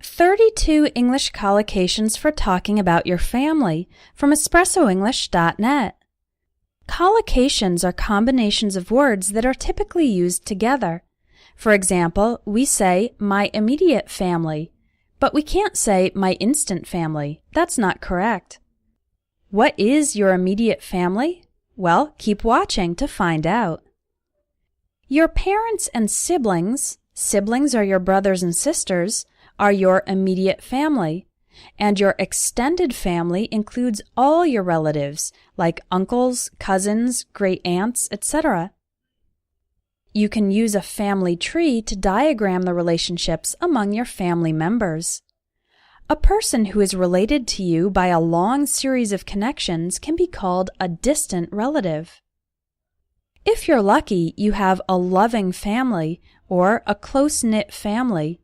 32 English collocations for talking about your family from espressoenglish.net. Collocations are combinations of words that are typically used together. For example, we say my immediate family, but we can't say my instant family. That's not correct. What is your immediate family? Well, keep watching to find out. Your parents and siblings are your brothers and sisters, are your immediate family, and your extended family includes all your relatives, like uncles, cousins, great aunts, etc. You can use a family tree to diagram the relationships among your family members. A person who is related to you by a long series of connections can be called a distant relative. If you're lucky, you have a loving family or a close-knit family.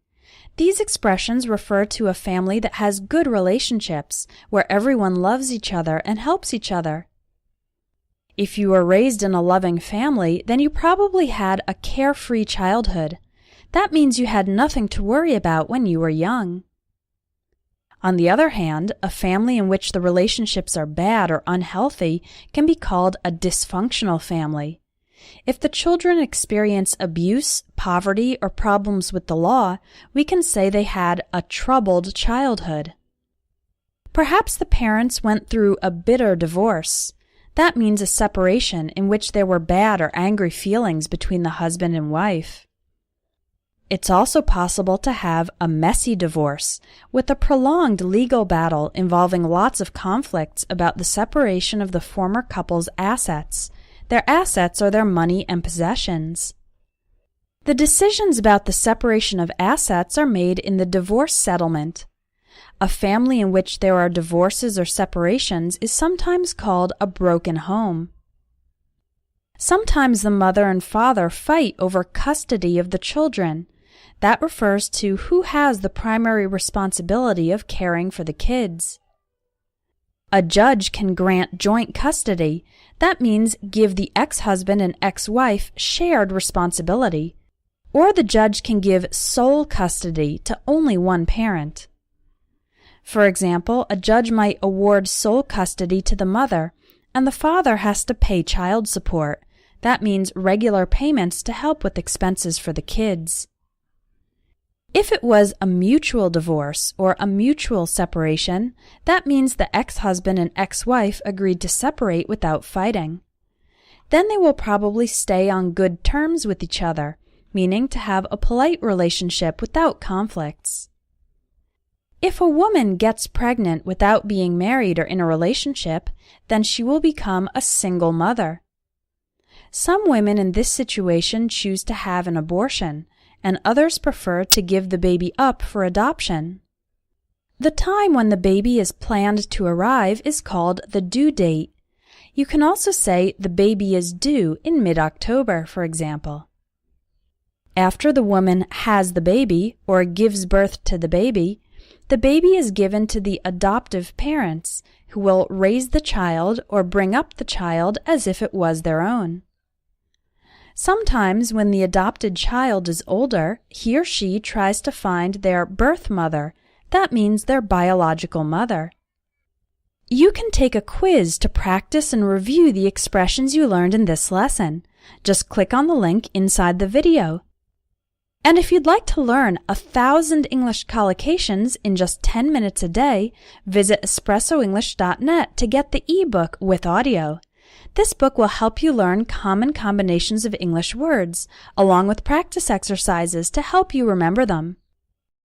These expressions refer to a family that has good relationships, where everyone loves each other and helps each other. If you were raised in a loving family, then you probably had a carefree childhood. That means you had nothing to worry about when you were young. On the other hand, a family in which the relationships are bad or unhealthy can be called a dysfunctional family. If the children experience abuse, poverty, or problems with the law, we can say they had a troubled childhood. Perhaps the parents went through a bitter divorce. That means a separation in which there were bad or angry feelings between the husband and wife. It's also possible to have a messy divorce, with a prolonged legal battle involving lots of conflicts about the separation of the former couple's assets. Their assets are their money and possessions. The decisions about the separation of assets are made in the divorce settlement. A family in which there are divorces or separations is sometimes called a broken home. Sometimes the mother and father fight over custody of the children. That refers to who has the primary responsibility of caring for the kids. A judge can grant joint custody. That means give the ex-husband and ex-wife shared responsibility. Or the judge can give sole custody to only one parent. For example, a judge might award sole custody to the mother, and the father has to pay child support. That means regular payments to help with expenses for the kids. If it was a mutual divorce or a mutual separation, that means the ex-husband and ex-wife agreed to separate without fighting. Then they will probably stay on good terms with each other, meaning to have a polite relationship without conflicts. If a woman gets pregnant without being married or in a relationship, then she will become a single mother. Some women in this situation choose to have an abortion, and others prefer to give the baby up for adoption. The time when the baby is planned to arrive is called the due date. You can also say the baby is due in mid-October, for example. After the woman has the baby or gives birth to the baby is given to the adoptive parents, who will raise the child or bring up the child as if it was their own. Sometimes when the adopted child is older, he or she tries to find their birth mother. That means their biological mother. You can take a quiz to practice and review the expressions you learned in this lesson. Just click on the link inside the video. And if you'd like to learn 1,000 English collocations in just 10 minutes a day, visit espressoenglish.net to get the ebook with audio. This book will help you learn common combinations of English words, along with practice exercises to help you remember them.